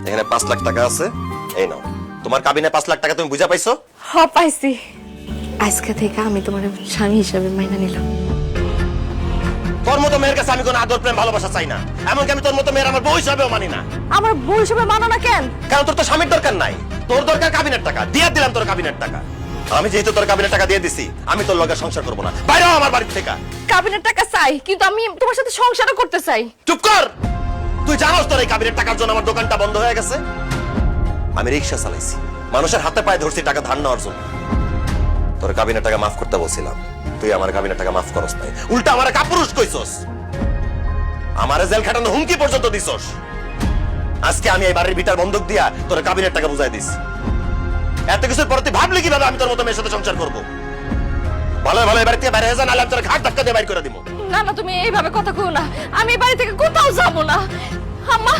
এখানে 5 লাখ টাকা আছে, এই নাও। তোমার কাবিনে 5 লাখ টাকা তুমি বুঝা পাইছো? হ্যাঁ পাইছি। আজকে থেকে আমি তোমার স্বামী হিসেবে মাইনা নিলাম। তোর মতো মেয়ের কাছে আমি কোনো আদর প্রেম ভালোবাসা চাই না, এমনকি আমি তোর মতো মেয়ের আমার বউ হিসাবেও মানি না। আমার বউ হিসেবে মানো না কেন? কারণ তোর তো স্বামীর দরকার নাই, তোর দরকার কাবিনের টাকা। দিয়ে দিলাম তোর কাবিনের টাকা। আমি যেহেতু তোর কাবিনের টাকা দিয়ে দিছি, আমি তোর লগে সংসার করবো না। বাইরে হ আমার বাড়ি থেকে। কাবিনের টাকা চাই, কিন্তু আমি তোমার সাথে সংসারও করতে চাই। চুপ কর। তুই জানোস তোর এই কাবিনের টাকার জন্য আমার দোকানটা বন্ধ হয়ে গেছে। আমি রিক্সা চালাইছি, মানুষের হাতে পায়ে ধরছি টাকা ধার নেওয়ার জন্য। তোর কাবিনের টাকা মাফ করতে বলছিলাম, তুই আমার কাবিনের টাকা মাফ করস নাই, উল্টা আমার কাপুরুষ কইছস, আমারে জেল খাটানো হুমকি পর্যন্ত দিছস। আজকে আমি এই বাড়ির ভিটার বন্ধক দিয়া তোর কাবিনের টাকা বুঝাই দিস। এত কিছুর পরে তুই ভাবলি কিভাবে আমি তোর মতো মেয়ের সাথে সংসার করবো? ভালো ভালো এবার থেকে বাইরে যা, নাহলে আমি তোর ঘাট ধাক্কা দিয়ে বাইর করে দিব। না না, তুমি এইভাবে কথা কও না। আমি এই বাড়ি থেকে কোথাও যাবো না। আম্মা,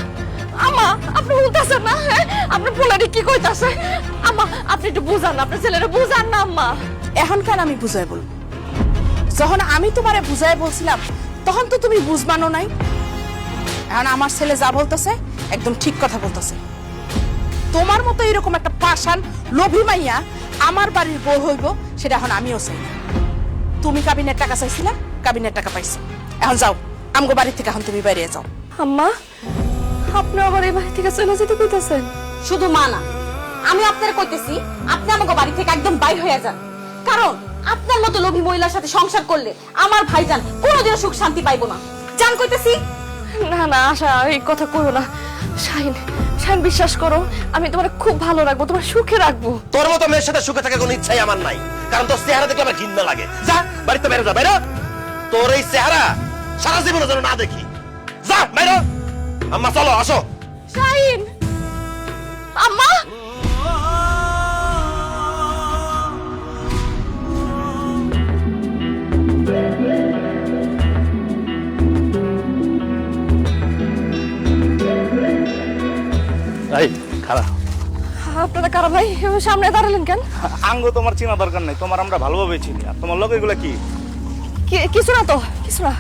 আম্মা, আপনি বলতেছেন না? হ্যাঁ, আপনার পোলারে কি কইতাছে? আম্মা, আপনি একটু বুঝান, আপনার ছেলেরা বুঝান না। আম্মা, এখন কেন আমি বুঝাই বলবো? যখন আমি তোমারে বুঝাই বলছিলাম তখন তো তুমি বুঝবানো নাই। এখন আমার ছেলে যা বলতেছে একদম ঠিক কথা বলতেছে। তোমার মতো এরকম একটা পাষাণ লোভী মাইয়া আমার বাড়ির বউ হইব, সেটা এখন আমিও চাই। তুমি কাবিনের টাকা চাইছিলা, কাবিনের টাকা পাইছো। এখন যাও আমগো বাড়ি থেকে, এখন তুমি বাইরে যাও। আম্মা, আপনি আবার এই বাড়ি থেকে চলে যেতে কইতাছেন? শুধু মা না, আমি আপনার কইতেছি আপনি আমাকে বাড়ি থেকে একদম বাইর হয়ে যান। কারণ আপনার মতো লোভী মহিলার সাথে সংসার করলে আমার ভাইজান কোনোদিনও সুখ শান্তি পাইবো না। জান কইতেছি। না না আশা, এই কথা কইও না। শাহিন, শাহিন, বিশ্বাস করো, আমি তোমার খুব ভালো রাখবো, তোমার সুখে রাখবো। তোর মতো মেয়ের সাথে সুখে থাকার কোনো ইচ্ছাই আমার নাই, কারণ তোর চেহারা দেখলে আমার ঘৃণা লাগে। যা বাড়িতে বাইরে যা, বাইরে। তোর এই চেহারা সারা জীবনের জন্য না দেখি। যা বাইরে। আম্মা চলো, আসো। শাহিন, আম্মা, এই খারাপ আপনারা কারা ভাই সামনে দাঁড়ালেন কেন? আঙ্গ তোমার চিনা দরকার নাই, তোমার আমরা ভালোভাবে চিনি। আর তোমার লগে এগুলা কি? কিছু না তো, কিছু না।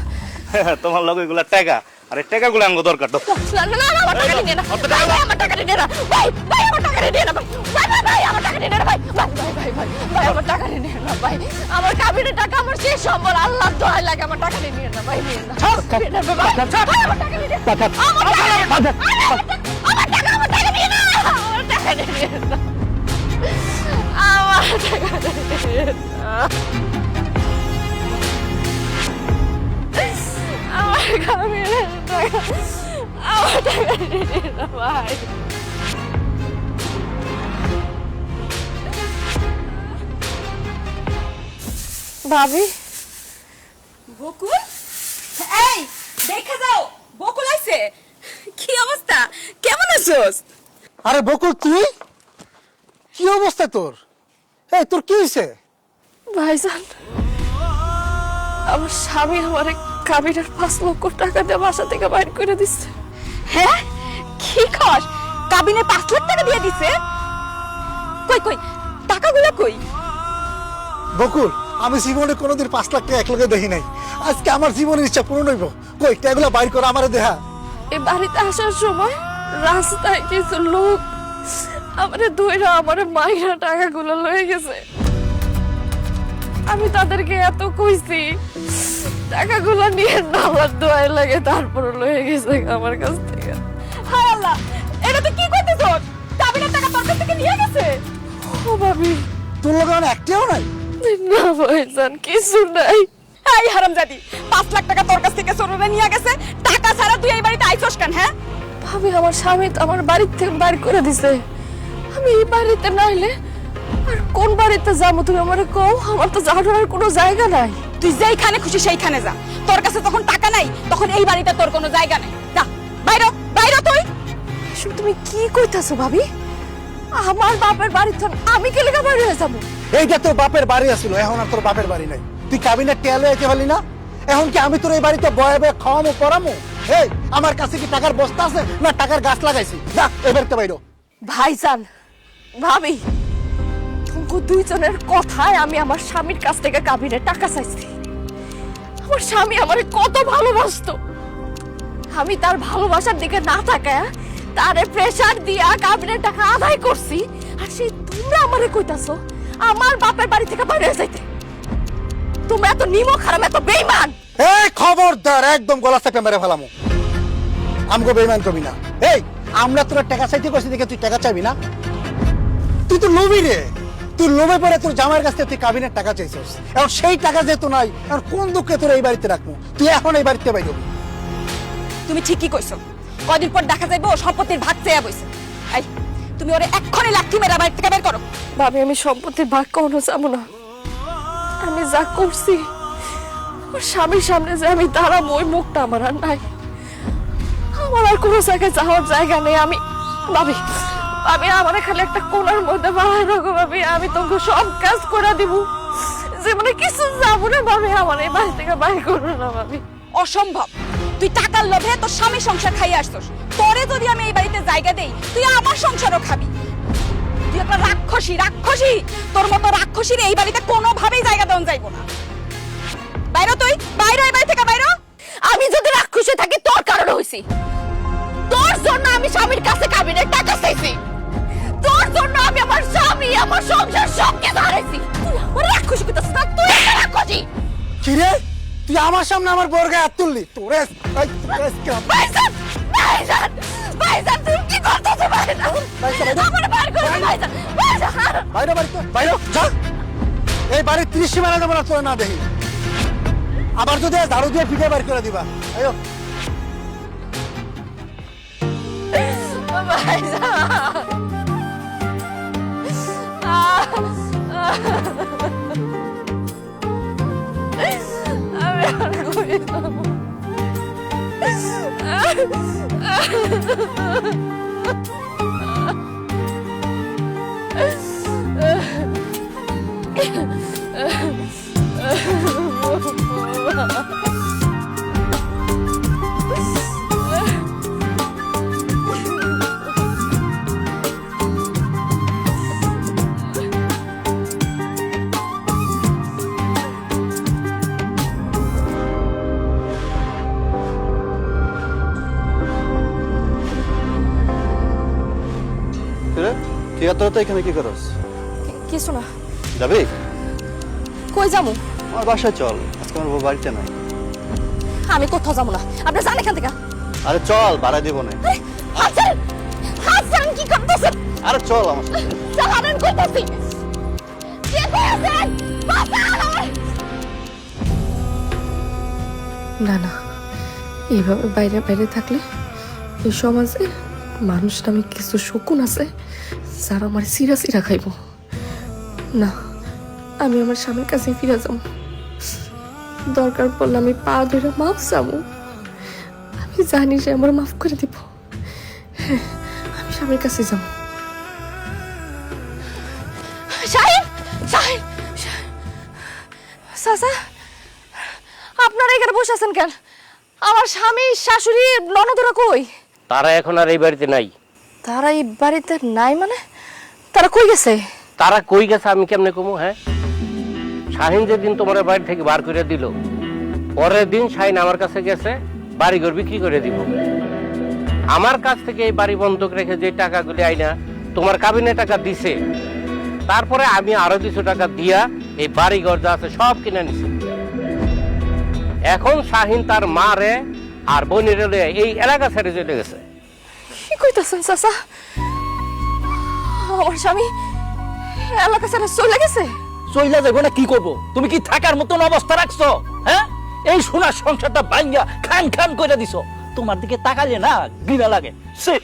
তোমার লগে এগুলা টাকা, আর এই টাকাগুলো আঙ্গ দরকার তো। না না না, আমার টাকা নিয়ে না ভাই, ভাই, আমার টাকা নিয়ে না ভাই, ভাই, আমার টাকা নিয়ে না ভাই, ভাই, ভাই, ভাই, আমার টাকা নিয়ে না ভাই, ভাই, ভাই, ভাই, ভাই, ভাই, আমার টাকা নিয়ে না ভাই, আমার কাবিনের টাকা আমার শেষ সম্বল, আল্লাহর দোহাই লাগে, আমার টাকা নিয়ে না ভাই, নিয়ে না ভাই, ভাই, আমার টাকা নিয়ে না, আমার টাকা, আমার টাকা নিয়ে না, আমার টাকা নিয়ে না, আমার টাকা নিয়ে না, আমার কাবিনের টাকা, আমার টাকা নিয়ে না ভাই। ভাবি, বকুল, এই দেখা যাও, বকুল আইছে। কি অবস্থা, কেমন আছোস? আরে বকুল, তুই কি অবস্থা তোর? এই তোর কি হয়েছে? ভাইজান, আমার স্বামী আমার কাবিনের 5 লক্ষ টাকা দিয়ে বাসা থেকে বাইর করে দিচ্ছে। হ্যাঁ, কি কস? কাবিনে 5 লাখ টাকা দিয়ে দিছে? কই কই টাকাগুলো কই? বকুল, আমি জীবনে কোনোদিন 5 লাখ টাকা একলগে দেখি নাই। আজকে আমার জীবনের ইচ্ছা পূরণ হইব। কই টাকাগুলো বাইর কর, আমারে দেখা। এই বাড়িতে আসার সময় রাস্তায় কিছু লোক আমারে ধইরা আমারে মাইরা টাকাগুলো লয়ে গেছে। আমি তাদেরকে এত কইছি টাকাগুলো নিয়ে না, আমার দোয়াই লাগে, তারপর লয়ে গেছে আমার কাছ থেকে। হায় আল্লাহ, এটা তুই কি করতেছস? কাবিনের টাকা তোর কাছ থেকে নিয়ে গেছে? ও ভাবি, তোর লগে আমার একটাও নাই? না ভাইজান, কিছু নাই। এই হারামজাদি, 5 লাখ টাকা তোর কাছ থেকে চোরেরা নিয়ে গেছে, টাকা ছাড়া তুই এই বাড়িতে আইছস কেন? হ্যাঁ, ভাবি, আমার স্বামী তো আমার বাড়ি থেকে বাইর করে দিছে। আমি এই বাড়িতে নাইলে আর কোন বাড়িতে যাবো তুমি আমারে কও? আমার তো যাওয়ার কোনো জায়গা নাই। তুই যেইখানে খুশি সেইখানে যা। তোর কাছে তখন টাকা নাই, তখন এই বাড়িতে তোর কোনো জায়গা নাই। যা বাইরে, বাইরে তুই। এসব তুমি কি কইতাছো ভাবি? আমার বাপের বাড়ি তো আমি কে লেগা বাইরে হয়ে যাবো? এইটা তোর বাপের বাড়ি আছিল, এখন আর তোর বাপের বাড়ি নাই। তুই কাবিনের টেলে আইতে পারলি না? এখন কি আমি তোর এই বাড়িতে বয়ে বয়ে খাওয়ামো পরামো? এই আমার কাছে কি টাকার বস্তা আছে না টাকার গাছ লাগাইছি? যা এবার তো বাইরো। ভাইজান, ভাবি, তোমাকে দুইজনের কথায় আমি আমার স্বামীর কাছ থেকে কাবিনের টাকা চাইছি। আমার স্বামী আমারে কত ভালোবাসতো, আমি তার ভালোবাসার দিকে না তাকায় তারে প্রেসার দিয়া কাবিনের টাকা আদায় করছি আর সেই তোমরা আমারে কইতাছো আমার বাপের বাড়ি থেকে বাইরে হয়ে যাইতে। তোমরা এত নিমক হারাম, এত বেঈমান। এই খবরদার, একদম গলা চেপে মেরে ফেলামু। আমগো বেঈমান কবি না। এই আমরা তোর টাকা চাইতে কইছি দেখে তুই টাকা চাইবি না? তুই তো লোভী রে। তুই লোভে পড়ে তোর জামাইয়ের কাছ থেকে তুই কাবিনের টাকা চাইছিস। এখন সেই টাকা যেহেতু নাই, এখন কোন দুঃখে তোর এই বাড়িতে রাখবো? তুই এখন এই বাড়িতে বাইরে হবি। তুমি ঠিকই কইছো, কদিন পর দেখা যাইবো ও সম্পত্তির ভাগ চেয়ে বইছে। এই তুমি ওরে এক্ষুনি লাঠি মেরে বাড়ি থেকে বের করো। ভাবি আমি সম্পত্তির ভাগ কখনো যাবো না। আমি যা করছি ওর স্বামীর সামনে যে আমি দাঁড়াবো ওই মুখটা আমার আর নাই। আমার আর কোনো জায়গায় যাওয়ার জায়গা নেই। আমি ভাবি ভাবি আমার খালি একটা কোণার মধ্যে বাড়াই রাখো ভাবি, আমি তোমাকে সব কাজ করে দিব। জীবনে কিছু যাবো না ভাবি, আমার এই বাড়ি থেকে বাইর করো না ভাবি। অসম্ভব, তুই টাকার লোভে তোর স্বামী সংসার খাইয়ে আসছস। তোরে যদি আমি এই বাড়িতে জায়গা দেই তুই আমার সংসারও খাবি। তুই একটা রাক্ষসী, রাক্ষসী। তোর মতো রাক্ষসীর এই বাড়িতে কোনোভাবেই জায়গা দেওয়া যাইব না। বাইরে তুই, বাইরে এই বাড়ি থেকে বাইরে। আমি যদি রাক্ষসে থাকি তোর কারণে হইছি। তোর জন্য আমি স্বামীর কাছে কাবিনের টাকা চাইছি। তোর জন্য আমি আমার স্বামী, আমার সংসার সব কিছু হারাইছি। তুই আমার রাক্ষসী কইতাছিস না? তুই একটা রাক্ষসী। কি রে, তুই আমার সামনে আমার বউর গায়ে হাত তুললি? তোরে ভাইজান, ভাইজান, ভাইজান তুমি কি করতেছো ভাইজান? আমার বার করে দে ভাইজান, ভাইজান। বাইরে বাড়িতে বাইরে যা। এই বাড়ির 30 সীমানা দেবো না তোরা না দেখি। আবার যদি ঝাড়ু দিয়ে পিঠে বার করে দিবা। আয়ো আমি আর কই যাবো? তুই এত রাতে এখানে কি করস? কিছু না। যাবি? কই যাবো? আমার বাসায় চল, আজকে আমার বউ বাড়িতে নাই। আমি কোথাও যাবো না, আপনি যান এখান থেকে। আরে চল, ভাড়া দিব না। হাসান, হাসান কি করতেছেন? আরে চল আমার সাথে। চালান কইতাছি। কে কইছেন? বাঁচান! না না, এইভাবে বাইরে বাইরে থাকলে এই সমাজে মানুষ নামে কিছু শকুন আছে যারা আমার সিরা সিরা খাইব। না, আমি আমার স্বামীর কাছে ফিরে যাব। দরকার পড়লে আমি পা ধরে মাফ চাবো। আমি জানি সে আমার মাফ করে দিব। হ্যাঁ, আমি স্বামীর কাছে যাব। শাহিন, শাহিন, চাচা আপনারা এখানে বসে আছেন কেন? আমার স্বামী, শাশুড়ি, ননদরা কই? তারা এখন আর এই বাড়িতে নাই। তারা এই বাড়িতে নাই মানে? তারা কই গেছে? তারা কই গেছে আমি কেমনে কমু? হ্যাঁ, শাহিন যেদিন তোমার বাড়ি থেকে বার করে দিল, পরের দিন শাহিন আমার কাছে গেছে বাড়িঘর বিক্রি করে দিব। আমার কাছ থেকে এই বাড়ি বন্ধক রেখে যে টাকাগুলি আইনা তোমার কাবিনে টাকা দিছে, তারপরে আমি আরো কিছু টাকা দিয়া এই বাড়িঘর যা আছে সব কিনে নিছি। এখন শাহিন তার মা রে আর বোনের এই এলাকা ছেড়ে চলে গেছে। কি কইতাছেন চাচা? আমার স্বামী এলাকা ছেড়ে চলে গেছে? চইলা যাবো না কি করব? তুমি কি থাকার মতন অবস্থা রাখছো? হ্যাঁ, এই সোনার সংসারটা ভাঙ্গা খান খান করে দিছো। তোমার দিকে তাকালে না ঘৃণা লাগে। সে